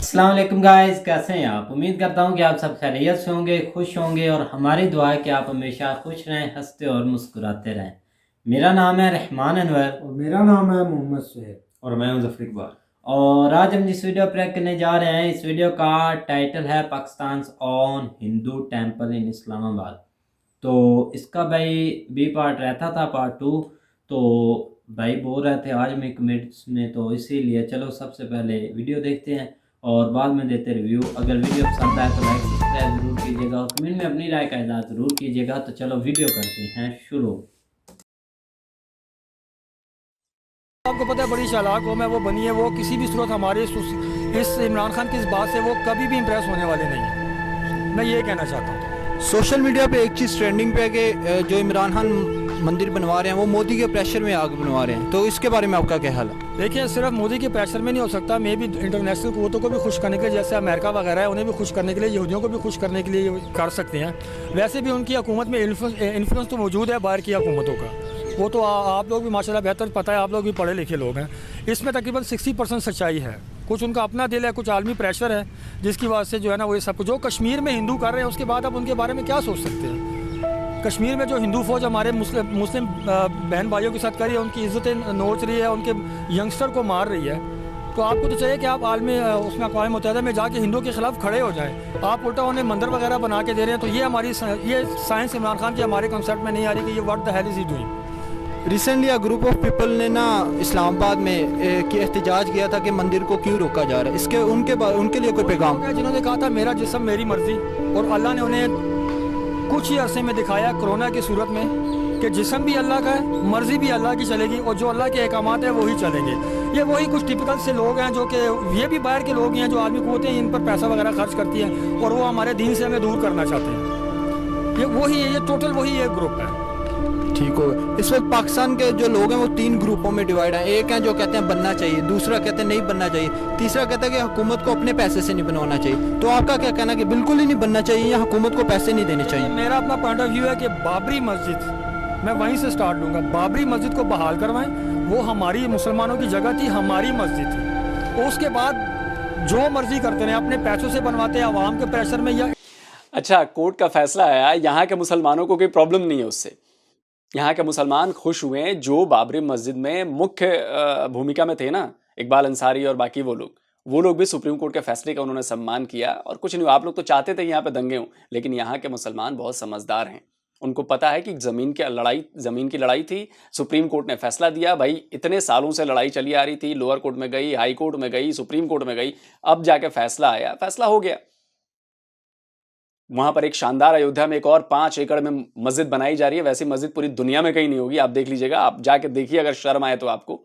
अस्सलाम वालेकुम गाइस, कैसे हैं आप। उम्मीद करता हूं कि आप सब खैरियत से होंगे, खुश होंगे और हमारी दुआ है कि आप हमेशा खुश रहें, हंसते और मुस्कुराते रहें। मेरा नाम है रहमान अनवर और मेरा नाम है मोहम्मद सुहेब और मैं हूं ज़फ़र इकबाल। और आज हम जिस वीडियो पर करने जा रहे हैं, इस वीडियो का टाइटल है Pakistan on Hindu temple in Islamabad. तो इसका भाई बी पार्ट रहता था, पार्ट 2। तो भाई बोल रहे थे आज में कमेंट्स में, तो इसीलिए चलो सबसे पहले वीडियो देखते हैं और बाद में देते रिव्यू। अगर वीडियो पसंद आए तो लाइक सब्सक्राइब ज़रूर कीजिएगा और कमेंट में अपनी राय का इज़हार ज़रूर कीजिएगा। तो चलो वीडियो करते हैं शुरू। आपको पता है बड़ी चालाक कौम है वो बनी है, वो किसी भी सूरत हमारे इस इमरान खान की इस बात से वो कभी भी इम्प्रेस होने वाले नहीं है। मैं ये कहना चाहता हूँ। सोशल मीडिया पे एक चीज़ ट्रेंडिंग पे है कि जो इमरान खान मंदिर बनवा रहे हैं वो मोदी के प्रेशर में आगे बनवा रहे हैं, तो इसके बारे में आपका क्या ख्याल है? देखिए, सिर्फ मोदी के प्रेशर में नहीं हो सकता, मे भी इंटरनेशनल कुव्वतों को भी खुश करने के लिए, जैसे अमेरिका वगैरह है, उन्हें भी खुश करने के लिए, यहूदियों को भी खुश करने के लिए कर सकते हैं। वैसे भी उनकी हुकूमत में इन्फ्लुएंस तो मौजूद है बाहर की हुकूमतों का। वो तो आप लोग भी माशाल्लाह बेहतर पता है, आप लोग भी पढ़े लिखे लोग हैं। इसमें तकरीबन 60% सच्चाई है। कुछ उनका अपना दिल है, कुछ आलमी प्रेशर है, जिसकी वजह से जो है ना वो ये सब जो कश्मीर में हिंदू कर रहे हैं, उसके बाद आप उनके बारे में क्या सोच सकते हैं। कश्मीर में जो हिंदू फौज हमारे मुस्लिम बहन भाइयों के साथ कर रही है, उनकी इज्जतें नोच रही है, उनके यंगस्टर को मार रही है, तो आपको तो चाहिए कि आप आलमी उसमें अक़वाम मुत्तहिदा में जाके हिंदुओं के खिलाफ खड़े हो जाएं। आप उल्टा उन्हें मंदिर वगैरह बना के दे रहे हैं, तो ये साइंस इमरान खान की हमारे कंसेप्ट में नहीं आ रही कि ये what the hell is he doing. Recently a group of people ने ना इस्लामाबाद में एहतजाज किया था कि मंदिर को क्यों रोका जा रहा है, इसके उनके लिए कोई पैगाम? जिन्होंने कहा था मेरा जिस्म मेरी मर्जी, और अल्लाह ने उन्हें कुछ ही अरसे में दिखाया कोरोना की सूरत में कि जिस्म भी अल्लाह का है, मर्जी भी अल्लाह की चलेगी, और जो अल्लाह के अहकामात है वही चलेंगे। ये वही कुछ टिपिकल से लोग हैं जो कि ये भी बाहर के लोग हैं, जो आदमी कुव्वतें इन पर पैसा वगैरह खर्च करती हैं और वो हमारे दीन से हमें दूर करना चाहते हैं। ये वही है, ये टोटल वही एक ग्रुप है। ठीक हो, इस वक्त पाकिस्तान के जो लोग हैं वो 3 ग्रुपों में डिवाइड हैं। एक है जो कहते हैं बनना चाहिए, दूसरा कहते हैं नहीं बनना चाहिए, तीसरा कहता है कि हुकूमत को अपने पैसे से नहीं बनवाना चाहिए। तो आपका क्या कहना है कि बिल्कुल ही नहीं बनना चाहिए या हुकूमत को पैसे नहीं देने चाहिए? मेरा अपना पॉइंट ऑफ व्यू है कि बाबरी मस्जिद, मैं वहीं से स्टार्ट लूँगा, बाबरी मस्जिद को बहाल करवाएं। वो हमारी मुसलमानों की जगह थी, हमारी मस्जिद थी। उसके बाद जो मर्जी करते रहे, अपने पैसों से बनवाते हैं अवाम के प्रेशर में। या अच्छा, कोर्ट का फैसला आया, यहाँ के मुसलमानों को कोई प्रॉब्लम नहीं है उससे। यहाँ के मुसलमान खुश हुए जो बाबरी मस्जिद में मुख्य भूमिका में थे ना, इकबाल अंसारी और बाकी वो लोग भी सुप्रीम कोर्ट के फैसले का उन्होंने सम्मान किया। और कुछ नहीं, आप लोग तो चाहते थे यहाँ पे दंगे हों, लेकिन यहाँ के मुसलमान बहुत समझदार हैं। उनको पता है कि ज़मीन की लड़ाई थी, सुप्रीम कोर्ट ने फैसला दिया। भाई इतने सालों से लड़ाई चली आ रही थी, लोअर कोर्ट में गई, हाई कोर्ट में गई, सुप्रीम कोर्ट में गई, अब जाके फैसला आया, फैसला हो गया। वहां पर एक शानदार अयोध्या में एक और 5 एकड़ में मस्जिद बनाई जा रही है। वैसी मस्जिद पूरी दुनिया में कहीं नहीं होगी, आप देख लीजिएगा, आप जाके देखिए। अगर शर्म आए तो, आपको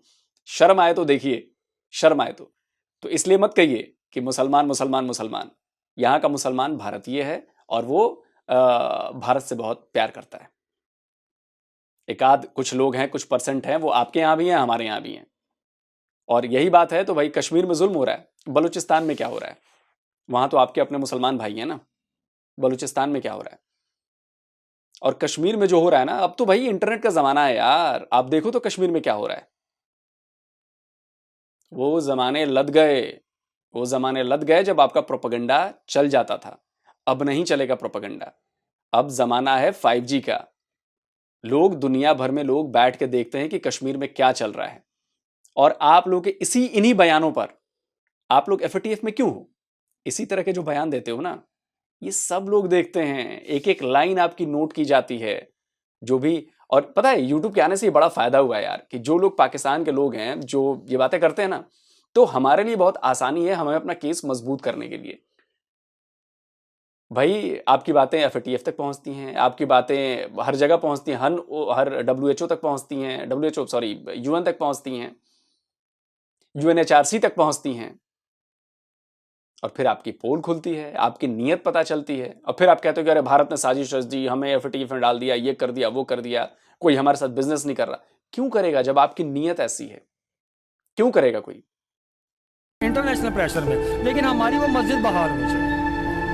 शर्म आए तो देखिए, शर्म आए तो इसलिए मत कहिए कि मुसलमान। यहाँ का मुसलमान भारतीय है और वो भारत से बहुत प्यार करता है। एक आध कुछ लोग हैं, कुछ परसेंट हैं, वो आपके यहाँ भी हैं, हमारे यहाँ भी हैं। और यही बात है तो भाई कश्मीर में जुल्म हो रहा है, बलूचिस्तान में क्या हो रहा है? वहां तो आपके अपने मुसलमान भाई हैं ना। बलूचिस्तान में क्या हो रहा है? और कश्मीर में जो हो रहा है ना, अब तो भाई इंटरनेट का जमाना है यार, आप देखो तो कश्मीर में क्या हो रहा है। वो जमाने लद गए जब आपका प्रोपेगेंडा चल जाता था। अब नहीं चलेगा प्रोपेगेंडा, अब जमाना है 5G का। लोग दुनिया भर में लोग बैठ के देखते हैं कि कश्मीर में क्या चल रहा है, और आप लोग के इन्हीं बयानों पर आप लोग FATF में क्यों हो? इसी तरह के जो बयान देते हो ना, ये सब लोग देखते हैं, एक एक लाइन आपकी नोट की जाती है जो भी। और पता है यूट्यूब के आने से ये बड़ा फायदा हुआ है यार, कि जो लोग पाकिस्तान के लोग हैं जो ये बातें करते हैं ना, तो हमारे लिए बहुत आसानी है हमें अपना केस मजबूत करने के लिए। भाई आपकी बातें FATF तक पहुंचती हैं, आपकी बातें हर जगह पहुंचती हैं, हर WHO तक पहुंचती हैं, UN तक पहुंचती हैं, UNHRC तक पहुंचती हैं, और फिर आपकी पोल खुलती है, आपकी नीयत पता चलती है, और फिर आप कहते हो कि अरे भारत ने साजिश रच दी, हमें FATF में डाल दिया, ये कर दिया, वो कर दिया, कोई हमारे साथ बिजनेस नहीं कर रहा। क्यों करेगा जब आपकी नीयत ऐसी है? क्यों करेगा कोई? इंटरनेशनल प्रेशर में, लेकिन हमारी वो मस्जिद बहाल होनी चाहिए।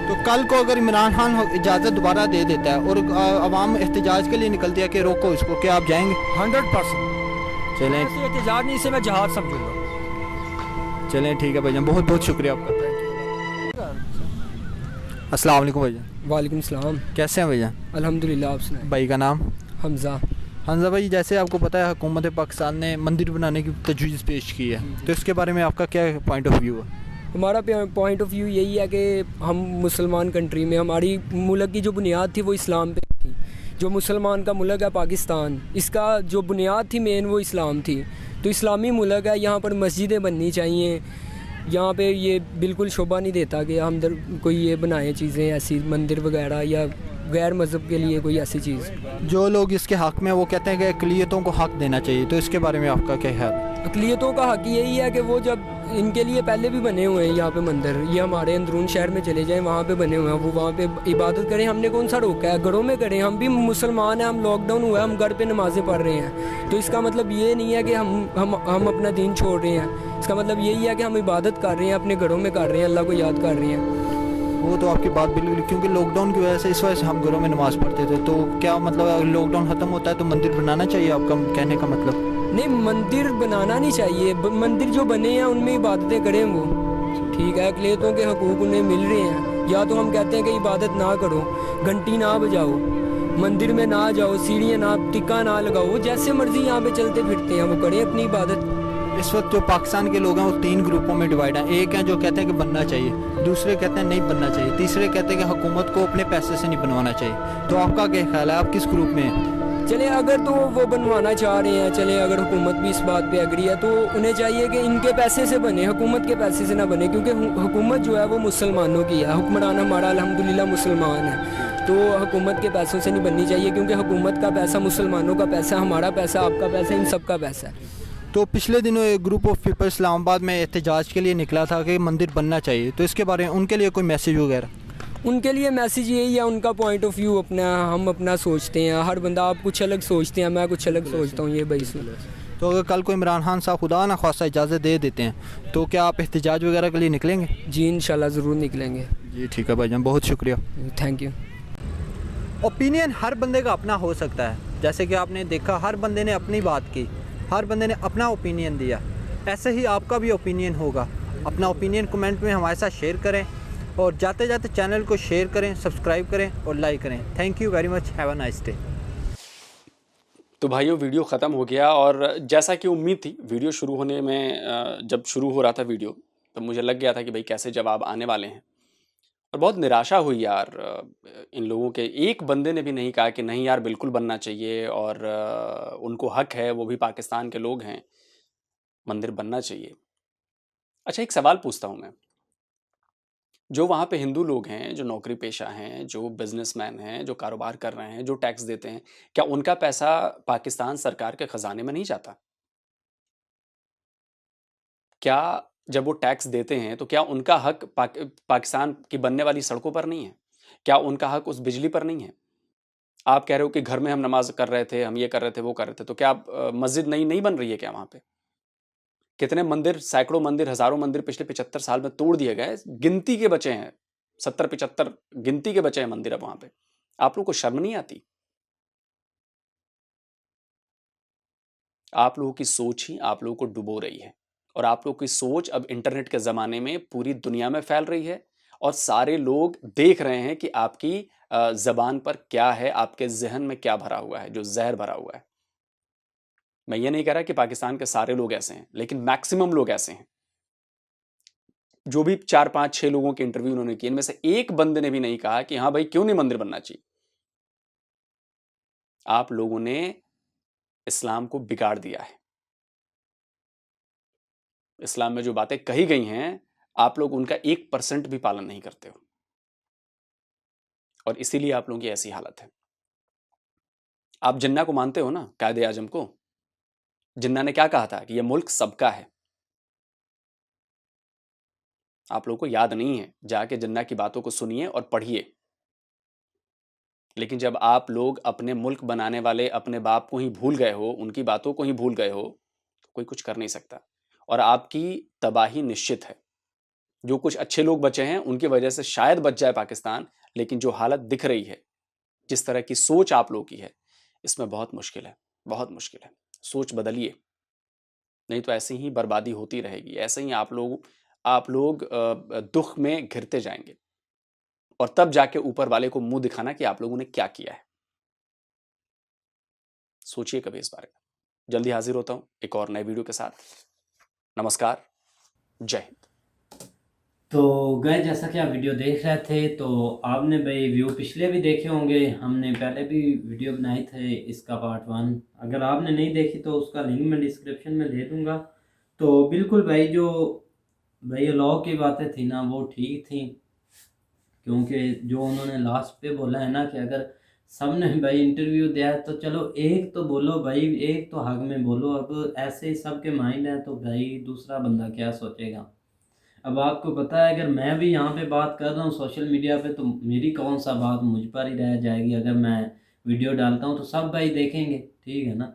तो कल को अगर इमरान खान इजाज़त दोबारा दे देता है और अवाम एहतजाज के लिए निकलती है कि रोको इसको, क्या आप जाएंगे? 100%। चलें एहतजाज नहीं, इसे मैं जहाद समझूंगा। चलें ठीक है भाईजान, बहुत बहुत शुक्रिया आपका। अस्सलाम वालेकुम भाईजान। वालेकुम सलाम। कैसे हैं भाईजान? अल्हम्दुलिल्लाह, आप सुनाएं। भाई का नाम? हमज़ा। हमजा भाई, जैसे आपको पता है हुकूमत पाकिस्तान ने मंदिर बनाने की तजवीज़ पेश की है, तो इसके बारे में आपका क्या पॉइंट ऑफ व्यू है? हमारा पॉइंट ऑफ व्यू यही है कि हम मुसलमान कंट्री में, हमारी मुल्क की जो बुनियाद थी वो इस्लाम पे थी। जो मुसलमान का मुल्क है पाकिस्तान, इसका जो बुनियाद थी मेन वो इस्लाम थी। तो इस्लामी मुल्क है, यहाँ पर मस्जिदें बननी चाहिए। यहाँ पे ये बिल्कुल शोभा नहीं देता कि हम कोई ये बनाएं चीज़ें ऐसी, मंदिर वगैरह या गैर मज़हब के लिए कोई ऐसी चीज़। जो लोग इसके हक़ में वो कहते हैं कि अक़लियतों को हक़ देना चाहिए, तो इसके बारे में आपका क्या ख्याल है? अक़लियतों का हक़ यही है कि वो जब इनके लिए पहले भी बने हुए हैं यहाँ पे मंदिर, ये हमारे अंदरून शहर में चले जाएं, वहाँ पे बने हुए हैं, वो वहाँ पे इबादत करें। हमने कौन सा रोका है? घरों में करें। हम भी मुसलमान हैं, हम लॉकडाउन हुआ है, हम घर पे नमाज़ें पढ़ रहे हैं। तो इसका मतलब ये नहीं है कि हम अपना दीन छोड़ रहे हैं। इसका मतलब यही है कि हम इबादत कर रहे हैं, अपने घरों में कर रहे हैं, अल्लाह को याद कर रहे हैं। वो तो आपकी बात बिल्कुल, क्योंकि लॉकडाउन की वजह से इस वजह से हम घरों में नमाज़ पढ़ते थे। तो क्या मतलब अगर लॉकडाउन ख़त्म होता है तो मंदिर बनाना चाहिए, आपका कहने का मतलब? नहीं, मंदिर बनाना नहीं चाहिए। मंदिर जो बने हैं उनमें इबादतें करें वो, ठीक है। अक़लियतों के हकूक़ उन्हें मिल रहे हैं। या तो हम कहते हैं कि इबादत ना करो, घंटी ना बजाओ, मंदिर में ना जाओ, सीढ़ियाँ ना, टिक्का ना लगाओ, जैसे मर्ज़ी यहाँ पे चलते फिरते हैं वो करें अपनी इबादत। इस वक्त जो पाकिस्तान के लोग हैं वो 3 ग्रुपों में डिवाइड हैं। एक हैं जो कहते हैं कि बनना चाहिए, दूसरे कहते हैं नहीं बनना चाहिए, तीसरे कहते हैं कि हुकूमत को अपने पैसे से नहीं बनवाना चाहिए। तो आपका क्या ख्याल है, आप किस ग्रुप में हैं? चले, अगर तो वो बनवाना चाह रहे हैं, चले, अगर हुकूमत भी इस बात पे एग्री है तो उन्हें चाहिए कि इनके पैसे से बने, हुकूमत के पैसे से ना बने। क्योंकि हुकूमत जो है वो मुसलमानों की है, हुक्मरान हमारा अल्हम्दुलिल्लाह मुसलमान है। तो हुकूमत के पैसों से नहीं बननी चाहिए, क्योंकि हुकूमत का पैसा, मुसलमानों का पैसा, हमारा पैसा, आपका पैसा, इन सब का पैसा है। तो पिछले दिनों एक ग्रुप ऑफ पीपल इस्लामाबाद में एहतजाज के लिए निकला था कि मंदिर बनना चाहिए, तो इसके बारे में उनके लिए कोई मैसेज वगैरह? उनके लिए मैसेज यही है, उनका पॉइंट ऑफ व्यू अपना, हम अपना सोचते हैं। हर बंदा, आप कुछ अलग सोचते हैं, मैं कुछ अलग सोचता हूँ, ये भाई सुन। तो अगर कल को इमरान खान साहब खुदा ना ख्वास्ता इजाज़त दे देते हैं तो क्या आप एहतजाज वगैरह के लिए निकलेंगे? जी इंशाल्लाह ज़रूर निकलेंगे। जी ठीक है भाईजान, बहुत शुक्रिया। Thank you. ओपिनियन हर बंदे का अपना हो सकता है, जैसे कि आपने देखा हर बंदे ने अपनी बात की, हर बंदे ने अपना ओपिनियन दिया। ऐसे ही आपका भी ओपिनियन होगा। अपना ओपिनियन कमेंट में हमारे साथ शेयर करें और जाते जाते चैनल को शेयर करें, सब्सक्राइब करें और लाइक करें। Thank you very much, have a nice day. तो भाइयों, वीडियो ख़त्म हो गया और जैसा कि उम्मीद थी, वीडियो शुरू होने में जब शुरू हो रहा था वीडियो, तो मुझे लग गया था कि भाई कैसे जवाब आने वाले हैं। और बहुत निराशा हुई यार, इन लोगों के एक बंदे ने भी नहीं कहा कि नहीं यार बिल्कुल बनना चाहिए और उनको हक है, वो भी पाकिस्तान के लोग हैं, मंदिर बनना चाहिए। अच्छा, एक सवाल पूछता हूँ मैं, जो वहाँ पे हिंदू लोग हैं, जो नौकरी पेशा हैं, जो बिजनेसमैन हैं, जो कारोबार कर रहे हैं, जो टैक्स देते हैं, क्या उनका पैसा पाकिस्तान सरकार के खजाने में नहीं जाता? क्या जब वो टैक्स देते हैं तो क्या उनका हक पाकिस्तान की बनने वाली सड़कों पर नहीं है? क्या उनका हक उस बिजली पर नहीं है? आप कह रहे हो कि घर में हम नमाज कर रहे थे, हम ये कर रहे थे, वो कर रहे थे, तो क्या मस्जिद नहीं बन रही है क्या वहाँ पे? कितने मंदिर, सैकड़ों मंदिर, हजारों मंदिर पिछले 75 साल में तोड़ दिए गए, गिनती के बचे हैं, 70-75 गिनती के बचे हैं मंदिर अब वहां पे। आप लोगों को शर्म नहीं आती? आप लोगों की सोच ही आप लोगों को डुबो रही है और आप लोगों की सोच अब इंटरनेट के ज़माने में पूरी दुनिया में फैल रही है और सारे लोग देख रहे हैं कि आपकी ज़बान पर क्या है, आपके जहन में क्या भरा हुआ है, जो जहर भरा हुआ है। मैं ये नहीं कह रहा कि पाकिस्तान के सारे लोग ऐसे हैं, लेकिन मैक्सिमम लोग ऐसे हैं। जो भी 4-5-6 लोगों के इंटरव्यू उन्होंने किए, इनमें से एक बंदे ने भी नहीं कहा कि हाँ भाई क्यों नहीं मंदिर बनना चाहिए। आप लोगों ने इस्लाम को बिगाड़ दिया है। इस्लाम में जो बातें कही गई हैं, आप लोग उनका 1% भी पालन नहीं करते हो और इसीलिए आप लोगों की ऐसी हालत है। आप जिन्ना को मानते हो ना, कायदे आजम को। जिन्ना ने क्या कहा था कि यह मुल्क सबका है। आप लोगों को याद नहीं है, जाके जिन्ना की बातों को सुनिए और पढ़िए। लेकिन जब आप लोग अपने मुल्क बनाने वाले अपने बाप को ही भूल गए हो, उनकी बातों को ही भूल गए हो, तो कोई कुछ कर नहीं सकता और आपकी तबाही निश्चित है। जो कुछ अच्छे लोग बचे हैं उनकी वजह से शायद बच जाए पाकिस्तान, लेकिन जो हालत दिख रही है, जिस तरह की सोच आप लोगों की है, इसमें बहुत मुश्किल है, बहुत मुश्किल है। सोच बदलिए, नहीं तो ऐसे ही बर्बादी होती रहेगी, ऐसे ही आप लोग दुख में घिरते जाएंगे और तब जाके ऊपर वाले को मुंह दिखाना कि आप लोगों ने क्या किया है। सोचिए कभी इस बारे में। जल्दी हाजिर होता हूं एक और नए वीडियो के साथ। नमस्कार, जय हिंद। तो गए जैसा कि आप वीडियो देख रहे थे, तो आपने भाई व्यू पिछले भी देखे होंगे, हमने पहले भी वीडियो बनाए थे इसका पार्ट 1। अगर आपने नहीं देखी तो उसका लिंक मैं डिस्क्रिप्शन में दे दूंगा। तो बिल्कुल भाई, जो भाई लॉ की बातें थी ना वो ठीक थी, क्योंकि जो उन्होंने लास्ट पे बोला है ना कि अगर सबने भाई इंटरव्यू दिया है तो चलो एक तो बोलो भाई, एक तो हक में बोलो। अब ऐसे ही सबके माइंड है तो भाई दूसरा बंदा क्या सोचेगा। अब आपको पता है, अगर मैं भी यहाँ पे बात कर रहा हूँ सोशल मीडिया पे, तो मेरी कौन सा बात मुझ पर ही रह जाएगी। अगर मैं वीडियो डालता हूँ तो सब भाई देखेंगे, ठीक है ना।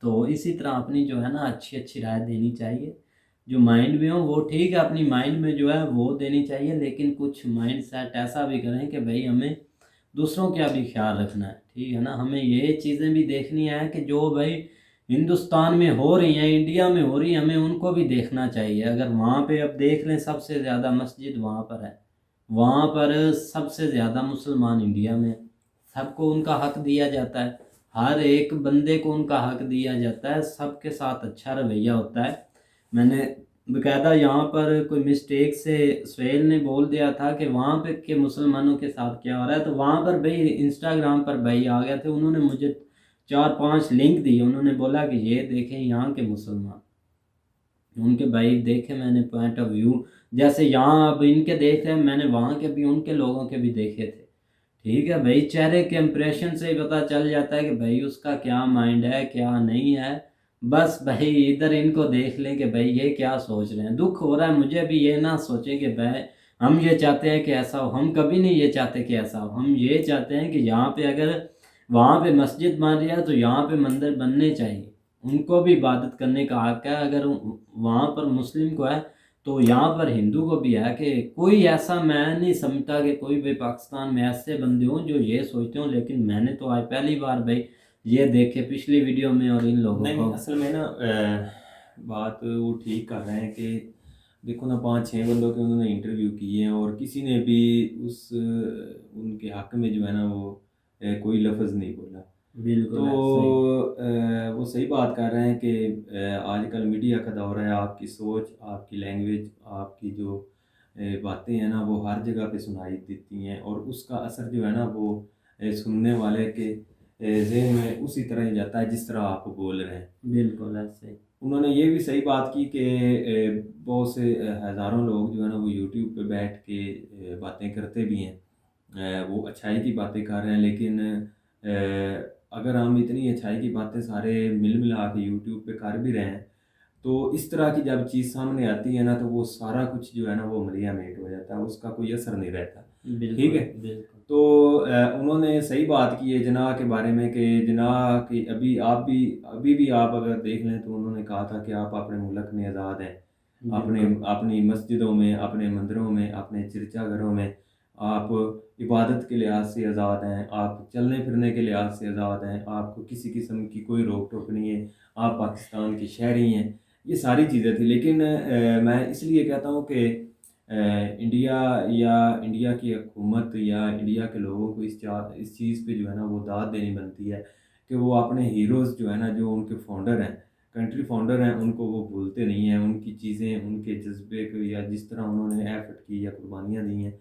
तो इसी तरह अपनी जो है ना अच्छी अच्छी राय देनी चाहिए। जो माइंड में हो वो ठीक है, अपनी माइंड में जो है वो देनी चाहिए, लेकिन कुछ माइंड सेट ऐसा भी करें कि भाई हमें दूसरों का भी ख्याल रखना है, ठीक है ना। हमें ये चीज़ें भी देखनी है कि जो भाई हिंदुस्तान में हो रही हैं, इंडिया में हो रही हैं, हमें उनको भी देखना चाहिए। अगर वहाँ पे अब देख लें, सबसे ज़्यादा मस्जिद वहाँ पर है, वहाँ पर सबसे ज़्यादा मुसलमान इंडिया में हैं। सबको उनका हक दिया जाता है, हर एक बंदे को उनका हक दिया जाता है, सबके साथ अच्छा रवैया होता है। मैंने बकायदा यहाँ पर कोई मिस्टेक से सुहेल ने बोल दिया था कि वहाँ पे के मुसलमानों के साथ क्या हो रहा है, तो वहाँ पर भाई इंस्टाग्राम पर भाई आ गए थे, उन्होंने मुझे 4-5 लिंक दिए। उन्होंने बोला कि ये देखें यहाँ के मुसलमान, उनके भाई देखे मैंने पॉइंट ऑफ व्यू, जैसे यहाँ अब इनके देख रहे हैं, मैंने वहाँ के भी उनके लोगों के भी देखे थे, ठीक है भाई। चेहरे के इंप्रेशन से ही पता चल जाता है कि भाई उसका क्या माइंड है क्या नहीं है। बस भाई इधर इनको देख लें कि भाई ये क्या सोच रहे हैं। दुख हो रहा है मुझे भी, ये ना सोचें कि भाई हम ये चाहते हैं कि ऐसा हो, हम कभी नहीं ये चाहते कि ऐसा हो। हम ये चाहते हैं कि यहाँ पे अगर वहाँ पे मस्जिद बन रही है तो यहाँ पे मंदिर बनने चाहिए, उनको भी इबादत करने का हक है। अगर वहाँ पर मुस्लिम को है तो यहाँ पर हिंदू को भी है। कि कोई ऐसा मैं नहीं समझता कि कोई भी पाकिस्तान में ऐसे बंदे हों जो ये सोचते हों, लेकिन मैंने तो आज पहली बार भाई ये देखे पिछली वीडियो में और इन लोगों नहीं को। असल में ना बात वो ठीक कर रहे हैं कि देखो ना 5-6 बंदों के उन्होंने इंटरव्यू किए हैं और किसी ने भी उस उनके हक में जो है ना वो कोई लफ्ज़ नहीं बोला। बिल्कुल तो वो सही बात कर रहे हैं कि आजकल मीडिया का दौर है, आपकी सोच, आपकी लैंग्वेज, आपकी जो बातें हैं ना वो हर जगह पे सुनाई देती हैं और उसका असर जो है ना वो सुनने वाले के ज़हन में उसी तरह ही जाता है जिस तरह आप बोल रहे हैं। बिल्कुल ऐसे। उन्होंने ये भी सही बात की कि बहुत से हज़ारों लोग जो है ना वो यूट्यूब पे बैठ के बातें करते भी हैं, वो अच्छाई की बातें कर रहे हैं, लेकिन अगर हम इतनी अच्छाई की बातें सारे मिल मिला के यूट्यूब पे कर भी रहे हैं तो इस तरह की जब चीज़ सामने आती है ना तो वो सारा कुछ जो है ना वो मलिया मेट हो जाता है, उसका कोई असर नहीं रहता। ठीक है। बिल्कुल तो उन्होंने सही बात की है जिनाह के बारे में कि जिनाह की अभी भी आप अगर देख लें तो उन्होंने कहा था कि आप अपने मुल्क में आज़ाद हैं, अपने अपनी मस्जिदों में, अपने मंदिरों में, अपने गिरजाघरों में आप इबादत के लिहाज से आज़ाद हैं, आप चलने फिरने के लिहाज से आज़ाद हैं, आपको किसी किस्म की कोई रोक टोक नहीं है, आप पाकिस्तान के शहरी हैं। ये सारी चीज़ें थी, लेकिन मैं इसलिए कहता हूँ कि इंडिया की हुकूमत या इंडिया के लोगों को इस चीज़ पे जो है ना वो दाद देनी बनती है कि वो अपने हीरोज़ जो है ना, जो उनके फाउंडर हैं, कंट्री फाउंडर हैं, उनको वो भूलते नहीं हैं, उनकी चीज़ें, उनके जज्बे को या जिस तरह उन्होंने एफर्ट की या कुर्बानियाँ दी हैं।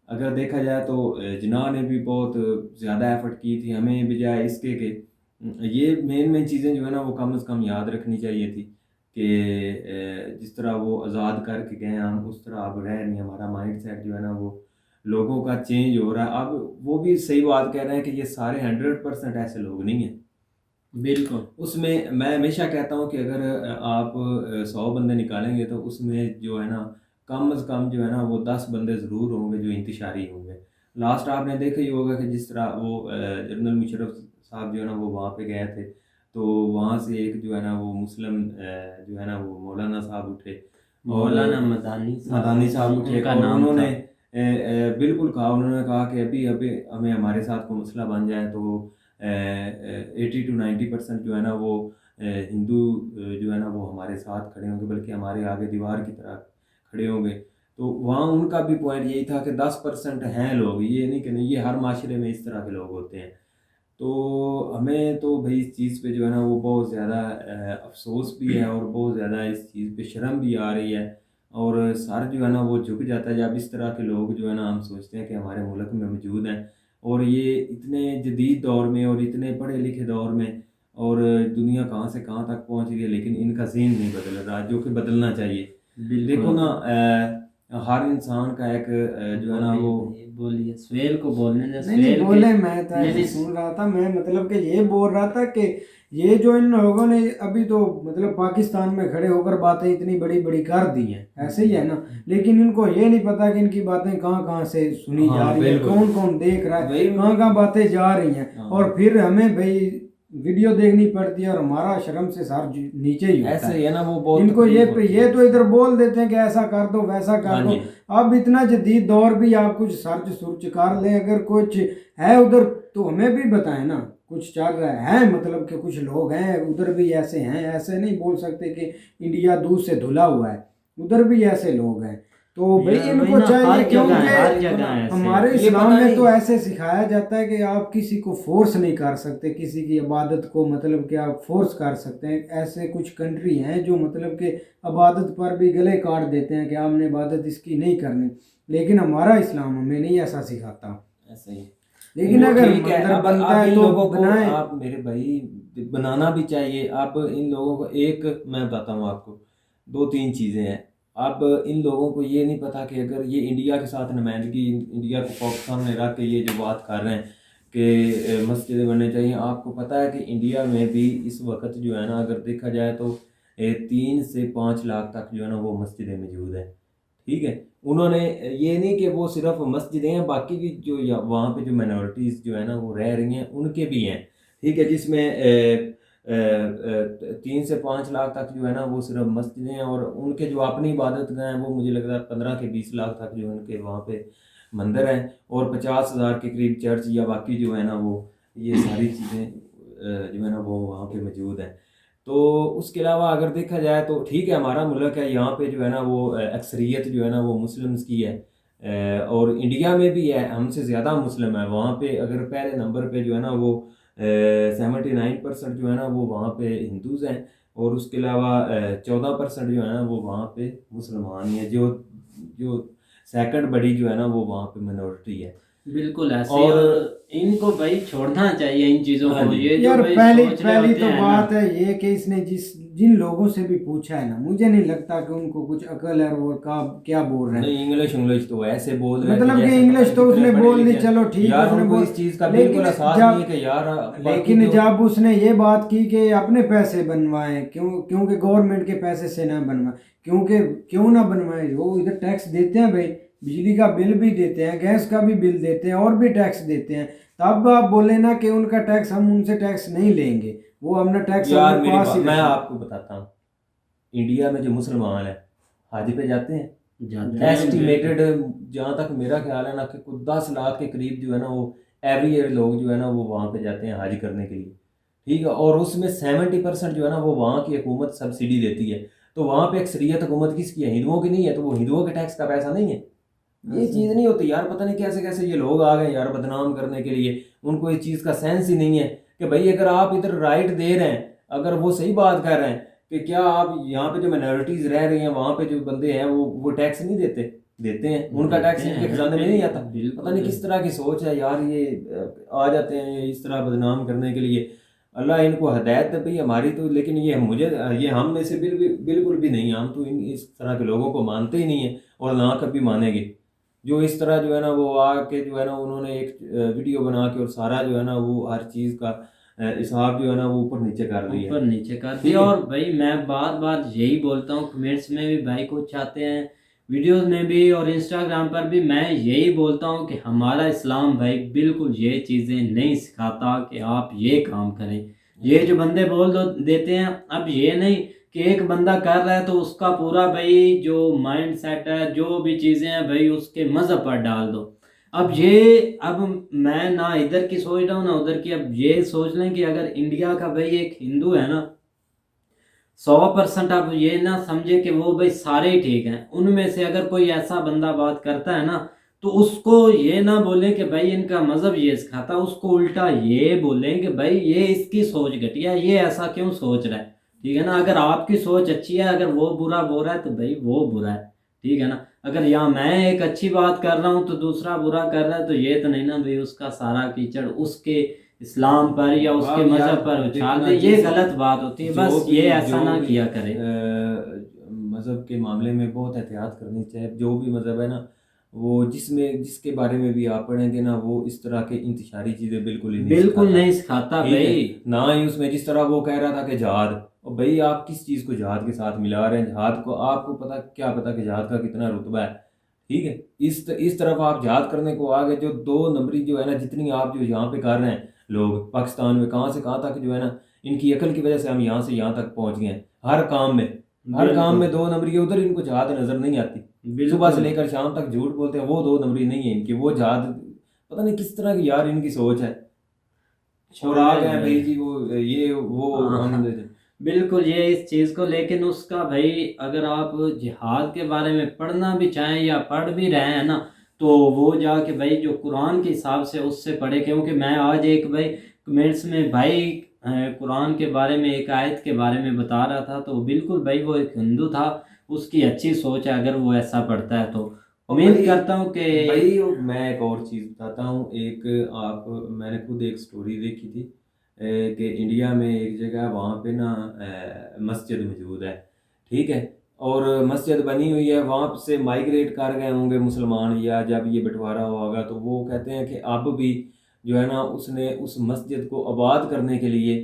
अगर देखा जाए तो जिन्ना ने भी बहुत ज़्यादा एफर्ट की थी, हमें बजाय इसके कि ये मेन चीज़ें जो है ना वो कम से कम याद रखनी चाहिए थी कि जिस तरह वो आज़ाद करके गए हम उस तरह अब रह नहीं, हमारा माइंड सेट जो है ना वो लोगों का चेंज हो रहा है। अब वो भी सही बात कह रहे हैं कि ये सारे 100% ऐसे लोग नहीं हैं। बिल्कुल। उसमें मैं हमेशा कहता हूँ कि अगर आप 100 बंदे निकालेंगे तो उसमें जो है ना कम से कम जो है ना वो 10 बंदे ज़रूर होंगे जो इंतशारी होंगे। लास्ट आपने देखा ही होगा कि जिस तरह वो जनरल मुशर्रफ साहब जो है ना वो वहाँ पे गए थे, तो वहाँ से एक जो है ना वो मुस्लिम जो है ना वो मौलाना साहब उठे, मौलाना मदानी साहब को उनका ठेका, और नाम उन्होंने था। बिल्कुल कहा, उन्होंने कहा कि अभी अभी हमें हमारे साथ कोई मसला बन जाए तो 80 to 90% जो है ना वो हिंदू जो है ना वो हमारे साथ खड़े होंगे, बल्कि हमारे आगे दीवार की तरह खड़े होंगे। तो वहाँ उनका भी पॉइंट यही था कि 10% हैं लोग, ये नहीं कि नहीं, ये हर माशरे में इस तरह के लोग होते हैं। तो हमें तो भाई इस चीज़ पे जो है ना वो बहुत ज़्यादा अफसोस भी है, और बहुत ज़्यादा इस चीज़ पे शर्म भी आ रही है, और सर जो है ना वो झुक जाता है जब इस तरह के लोग जो है ना हम सोचते हैं कि हमारे मुल्क में मौजूद हैं, और ये इतने जदीद दौर में और इतने पढ़े लिखे दौर में, और दुनिया कहाँ से कहाँ तक पहुँच रही है, लेकिन इनका ज़हन नहीं बदल रहा, जो कि बदलना चाहिए। देखो ना हर इंसान का एक जो है ना वो बोलिए, सुहेल को बोलने दे। नहीं नहीं बोले, मैं तो ऐसे सुन रहा था, मैं मतलब कि ये बोल रहा था कि ये जो इन लोगों ने अभी तो मतलब पाकिस्तान में खड़े होकर बातें इतनी बड़ी बड़ी कर दी हैं, ऐसे ही है ना, लेकिन इनको ये नहीं पता कि इनकी बातें कहाँ कहाँ से सुनी जा रही है, कौन कौन देख रहा है, कहाँ कहाँ बातें जा रही हैं, और फिर हमें भाई वीडियो देखनी पड़ती है, और हमारा शर्म से सर नीचे ही होता ऐसे है। ही है ना वो बहुत इनको तकलीफ ये तो इधर बोल देते हैं कि ऐसा कर दो वैसा कर हाँ दो। जी। अब इतना जदीद दौर भी आप कुछ सर्च सुर्च कर लें, अगर कुछ है उधर तो हमें भी बताएं ना, कुछ चल रहा है मतलब कि कुछ लोग हैं उधर भी ऐसे हैं, ऐसे नहीं बोल सकते कि इंडिया दूध से धुला हुआ है, उधर भी ऐसे लोग हैं। तो भाई यार, इनको वही ना, चाहिए, हर जगह है क्योंकि ऐसे। हमारे ये इस्लाम पता में तो नहीं- ऐसे सिखाया जाता है कि आप किसी को फोर्स नहीं कर सकते, किसी की इबादत को मतलब कि आप फोर्स कर सकते हैं। ऐसे कुछ कंट्री हैं जो मतलब कि इबादत पर भी गले काट देते हैं कि आपने इबादत इसकी नहीं करनी, लेकिन हमारा इस्लाम हमें नहीं ऐसा सिखाता। ऐसे ही। लेकिन अगर ठीक है, मंदिर अब बनता आप है इन तो लोगों को, बनाए। आप मेरे भाई बनाना भी चाहिए। अब इन लोगों को एक मैं बताता हूँ आपको, 2-3 चीज़ें हैं। अब इन लोगों को ये नहीं पता कि अगर ये इंडिया के साथ नुमाइंदगी, इंडिया को पाकिस्तान में रख के ये जो बात कर रहे हैं कि मस्जिदें बननी चाहिए, आपको पता है कि इंडिया में भी इस वक्त जो है ना अगर देखा जाए तो 3 से 5 लाख तक जो है ना वो मस्जिदें मौजूद हैं। ठीक है, उन्होंने ये नहीं कि वो सिर्फ मस्जिदें हैं, बाकी भी जो वहाँ पे जो माइनॉरिटीज़ जो है ना वो रह रही हैं उनके भी हैं। ठीक है, जिसमें 3 से 5 लाख तक जो है ना वो सिर्फ मस्जिदें हैं, और उनके जो अपनी इबादत गाह हैं वो मुझे लगता है 15 के 20 लाख तक जो उनके वहाँ पे मंदिर हैं, और 50,000 के करीब चर्च या बाकी जो है ना वो ये सारी चीज़ें जो है ना वो वहाँ पे मौजूद हैं। तो उसके अलावा अगर देखा जाए तो ठीक है, हमारा मुल्क है, यहाँ पे जो है ना वो अक्सरियत जो है ना वो मुस्लिम्स की है, और इंडिया में भी है, हमसे ज़्यादा मुस्लिम है। वहाँ पे अगर पहले नंबर पे जो है ना वो 79% जो है ना वो वहाँ पे हिंदूज़ हैं, और उसके अलावा 14% जो है ना वो वहाँ पे मुसलमान ही है। जो जो सेकंड बड़ी जो है ना वो वहाँ पे मिनॉरिटी है। बिल्कुल ऐसे। और- और इनको भाई छोड़ना चाहिए इन चीज़ों हाँ को। जी। ये जो यार भाई पहली सोच रहे होते तो हैं ना, बात है ये कि इसने जिन लोगों से भी पूछा है ना, मुझे नहीं लगता कि उनको कुछ अकल है वो क्या बोल रहे हैं। नहीं, इंग्लिश तो ऐसे बोल रहे हैं मतलब कि जैसे इंग्लिश पता तो नहीं उसने कितने बोल पढ़े दी, लिखे हैं। चलो ठीक है यार उसने उनको बोल, इस चीज़ का लेकिन बिल्कुल एहसास जब- नहीं है कि यार बाकी लेकिन जो- जब उसने ये बात की कि अपने पैसे बनवाएं, क्योंकि गवर्नमेंट के पैसे से ना बनवाएं, क्यों ना बनवाएं, वो इधर टैक्स देते हैं भाई, बिजली का बिल भी देते हैं, गैस का भी बिल देते हैं, और भी टैक्स देते हैं। तब आप बोले ना कि उनका टैक्स, हम उनसे टैक्स नहीं लेंगे, वो अपना टैक्स यार अपने मेरी पास बात ही मैं रखें। आपको बताता हूँ, इंडिया में जो मुसलमान है हाजी पे जाते हैं, जाते हैं। एस्टिमेटेड जहाँ तक मेरा ख्याल है ना कि कुछ 10 लाख के करीब जो है ना वो एवरी ईयर लोग जो है ना वो वहाँ पे जाते हैं हज करने के लिए। ठीक है, और उसमें 70% जो है ना वो वहाँ की हुकूमत सब्सिडी देती है। तो वहाँ पे अक्सरियत हुकूमत किसकी है? हिंदुओं की नहीं है, तो वो हिंदुओं के टैक्स का पैसा नहीं है। ये चीज़ नहीं होती यार, पता नहीं कैसे कैसे ये लोग आ गए यार बदनाम करने के लिए। उनको इस चीज़ का सेंस ही नहीं है कि भाई अगर आप इधर राइट दे रहे हैं, अगर वो सही बात कर रहे हैं कि क्या आप यहाँ पे जो माइनॉरिटीज रह रही हैं वहाँ पे जो बंदे हैं वो टैक्स नहीं देते हैं, उनका टैक्स इनके खजाने में नहीं आता। पता नहीं किस तरह की सोच है यार, ये आ जाते हैं इस तरह बदनाम करने के लिए। अल्लाह इनको हदायत दे भाई हमारी तो, लेकिन ये हम में से बिल्कुल भी नहीं, हम तो इस तरह के लोगों को मानते ही नहीं है और ना कभी मानेंगे। जो इस तरह जो है ना वो आके जो है ना उन्होंने एक वीडियो बना के और सारा जो है ना वो हर चीज़ का हिसाब जो है ना वो ऊपर नीचे कर दिया। ऊपर नीचे कर ठीक दिया। है। और भाई मैं बार यही बोलता हूँ, कमेंट्स में भी भाई कुछ आते हैं, वीडियोस में भी और इंस्टाग्राम पर भी मैं यही बोलता हूँ कि हमारा इस्लाम भाई बिल्कुल ये चीज़ें नहीं सिखाता कि आप ये काम करें। ये जो बंदे बोल देते हैं, अब ये नहीं कि एक बंदा कर रहा है तो उसका पूरा भाई जो माइंड सेट है, जो भी चीज़ें हैं भाई उसके मज़हब पर डाल दो। अब मैं ना इधर की सोच रहा हूँ ना उधर की। अब ये सोच लें कि अगर इंडिया का भाई एक हिंदू है ना, 100% आप ये ना समझे कि वो भाई सारे ही ठीक हैं। उनमें से अगर कोई ऐसा बंदा बात करता है ना, तो उसको ये ना बोलें कि भाई इनका मज़हब ये सिखाता, उसको उल्टा ये बोलें कि भाई ये इसकी सोच घटिया है, ये ऐसा क्यों सोच रहा है। ठीक है ना, अगर आपकी सोच अच्छी है, अगर वो बुरा बोल रहा है तो भाई वो बुरा है। ठीक है ना, अगर यहाँ मैं एक अच्छी बात कर रहा हूँ तो दूसरा बुरा कर रहा है, तो ये तो नहीं ना भाई उसका सारा कीचड़ उसके इस्लाम पर या उसके अब यार मज़हब पर देखो उछाल ना, दे, ये जिस गलत बात होती है। जो बस भी ये ऐसा जो ना भी किया करे। मज़हब के मामले में बहुत एहतियात करनी चाहिए। जो भी मज़हब है ना, वो जिसके बारे में भी आप पढ़ेंगे ना, वो इस तरह के इंतशारी चीज़ें बिल्कुल ही नहीं बिल्कुल सिखाता। नहीं सिखाता ठीक है, भाई। ना ही उसमें जिस तरह वो कह रहा था कि जहाद, और भाई आप किस चीज़ को जहाद के साथ मिला रहे हैं? जहाद को आपको क्या पता कि जहाद का कितना रुतबा है। ठीक है, इस तरफ आप जहाद करने को आ गए। जो 2 नंबरी जो है ना, जितनी आप जो यहाँ पे कर रहे हैं लोग पाकिस्तान में, कहाँ से कहाँ तक जो है ना, इनकी अकल की वजह से हम यहाँ से यहाँ तक पहुँच गए हैं। हर काम बिल्कुल में 2 नंबरी है, उधर इनको जहाद नज़र नहीं आती। सुबह से बिल्कुल। लेकर शाम तक झूठ बोलते हैं, वो 2 नंबरी नहीं है इनकी, वो जहाद। पता नहीं किस तरह की यार इनकी सोच है। और आ गए हैं भाई जी वो ये वो हम बिल्कुल ये इस चीज़ को, लेकिन उसका भाई अगर आप जिहाद के बारे में पढ़ना भी चाहें या पढ़ भी रहे हैं ना, तो वो जाके भाई जो कुरान के हिसाब से उससे पढ़े। क्योंकि मैं आज एक भाई कमेंट्स में भाई कुरान के बारे में एक आयत के बारे में बता रहा था, तो बिल्कुल भाई वो एक हिंदू था, उसकी अच्छी सोच है अगर वो ऐसा पढ़ता है तो। उम्मीद भाई करता हूँ कि भाई मैं एक और चीज़ बताता हूँ। एक आप मैंने खुद एक स्टोरी देखी थी कि इंडिया में एक जगह वहाँ पे ना मस्जिद मौजूद है। ठीक है, और मस्जिद बनी हुई है, वहाँ से माइग्रेट कर गए होंगे मुसलमान, या जब ये बंटवारा होगा तो वो कहते हैं कि अब भी जो है ना, उसने उस मस्जिद को आबाद करने के लिए,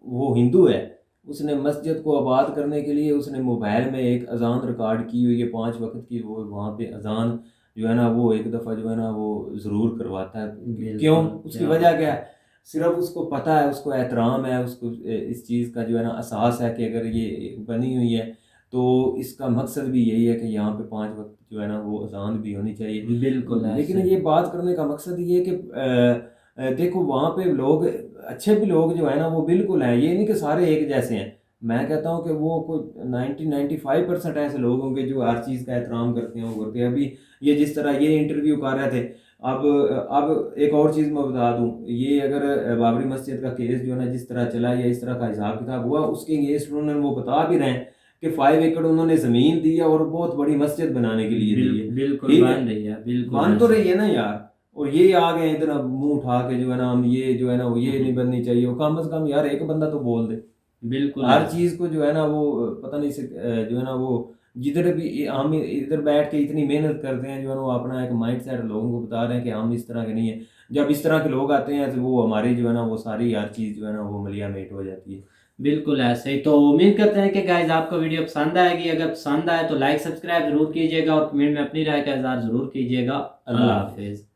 वो हिंदू है, उसने मस्जिद को आबाद करने के लिए उसने मोबाइल में एक अजान रिकॉर्ड की हुई है 5 वक्त की। वो वहाँ पे अजान जो है ना, वो एक दफ़ा जो है ना वो ज़रूर करवाता है। क्यों? उसकी क्या वजह क्या है? सिर्फ उसको पता है, उसको एहतराम है, उसको इस चीज़ का जो है ना एहसास है कि अगर ये बनी हुई है तो इसका मकसद भी यही है कि यहाँ पे 5 वक्त जो है ना वो अजान भी होनी चाहिए। बिल्कुल लेकिन ऐसे। ये बात करने का मकसद ये है कि देखो वहाँ पे लोग, अच्छे भी लोग जो है ना वो बिल्कुल हैं, ये नहीं कि सारे एक जैसे हैं। मैं कहता हूँ कि वो कोई 95% ऐसे लोग होंगे जो हर चीज़ का एहतराम करते हैं, वो करते हैं। अभी ये जिस तरह ये इंटरव्यू कर रहे थे, अब एक और चीज़ मैं बता दूँ, ये अगर बाबरी मस्जिद का केस जो है ना जिस तरह चला या इस तरह का हिसाब किताब हुआ, उसके अगेंस्ट उन्होंने वो बता भी रहे हैं कि 5 एकड़ उन्होंने ज़मीन दी है और बहुत बड़ी मस्जिद बनाने के लिए दी है। बिल्कुल ठीक है, बन रही है, बिल्कुल मान तो ऐसे। रही है ना यार। और ये आ गए इधर अब मुंह उठा के जो है ना, हम ये जो है ना वो ये नहीं बननी चाहिए। वो कम से कम यार एक बंदा तो बोल दे। बिल्कुल हर ऐसे। चीज़ को जो है ना वो पता नहीं से जो है ना वो जिधर भी हम इधर बैठ के इतनी मेहनत करते हैं जो है ना, वो अपना एक माइंड सेट लोगों को बता रहे हैं कि हम इस तरह के नहीं है। जब इस तरह के लोग आते हैं तो वो हमारी जो है ना वो सारी हर चीज़ जो है ना वो मलिया मेट हो जाती है। बिल्कुल ऐसे ही। तो उम्मीद करते हैं कि गाइज आपको वीडियो पसंद आएगी। अगर पसंद आए तो लाइक सब्सक्राइब जरूर कीजिएगा और कमेंट में अपनी राय का इजहार जरूर कीजिएगा। अल्लाह हाफिज़।